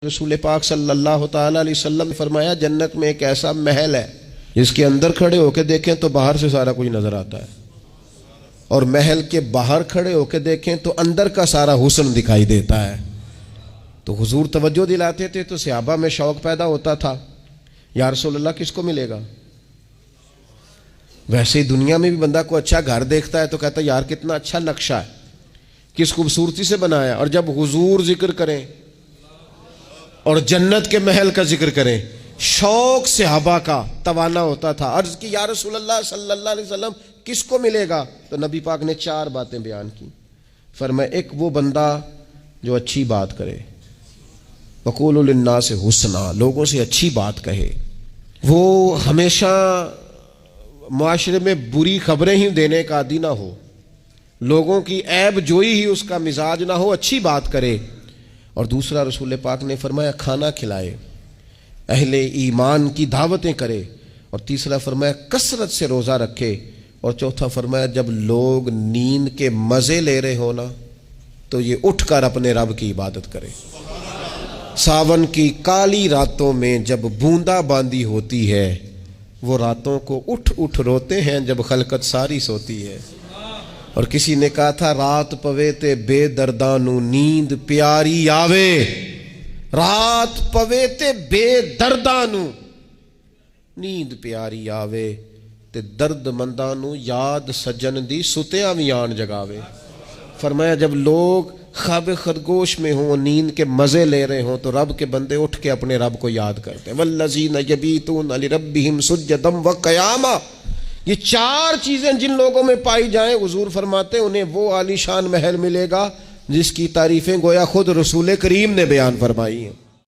رسول پاک صلی اللہ تعالی علیہ وسلم نے فرمایا جنت میں ایک ایسا محل ہے جس کے اندر کھڑے ہو کے دیکھیں تو باہر سے سارا کچھ نظر آتا ہے، اور محل کے باہر کھڑے ہو کے دیکھیں تو اندر کا سارا حسن دکھائی دیتا ہے۔ تو حضور توجہ دلاتے تھے تو صحابہ میں شوق پیدا ہوتا تھا، یا رسول اللہ کس کو ملے گا؟ ویسے ہی دنیا میں بھی بندہ کو اچھا گھر دیکھتا ہے تو کہتا ہے یار کتنا اچھا نقشہ ہے، کس خوبصورتی سے بنایا، اور جب حضور ذکر کریں اور جنت کے محل کا ذکر کریں شوق صحابہ کا توانا ہوتا تھا۔ عرض کی یا رسول اللہ صلی اللہ علیہ وسلم کس کو ملے گا؟ تو نبی پاک نے 4 باتیں بیان کی۔ فرمایا ایک وہ بندہ جو اچھی بات کرے، وقولوا للناس حسنا، لوگوں سے اچھی بات کہے، وہ ہمیشہ معاشرے میں بری خبریں ہی دینے کا عادی نہ ہو، لوگوں کی عیب جوئی ہی اس کا مزاج نہ ہو، اچھی بات کرے۔ اور دوسرا رسول پاک نے فرمایا کھانا کھلائے، اہل ایمان کی دعوتیں کرے، اور تیسرا فرمایا کثرت سے روزہ رکھے، اور چوتھا فرمایا جب لوگ نیند کے مزے لے رہے ہو نا تو یہ اٹھ کر اپنے رب کی عبادت کرے۔ ساون کی کالی راتوں میں جب بوندا باندی ہوتی ہے، وہ راتوں کو اٹھ اٹھ روتے ہیں جب خلقت ساری سوتی ہے۔ اور کسی نے کہا تھا رات پوے تے بے دردانو نیند پیاری آوے، رات پوے تے بے دردانو نیند پیاری آوے، تے درد مندانو یاد سجن دی ستیاں وی آن جگاوے۔ فرمایا جب لوگ خواب خرگوش میں ہوں، نیند کے مزے لے رہے ہوں، تو رب کے بندے اٹھ کے اپنے رب کو یاد کرتے ہیں۔ والذین یبیتون لربہم سجدا وقیاما، یہ 4 چیزیں جن لوگوں میں پائی جائیں حضور فرماتے ہیں انہیں وہ عالی شان محل ملے گا جس کی تعریفیں گویا خود رسول کریم نے بیان فرمائی ہیں۔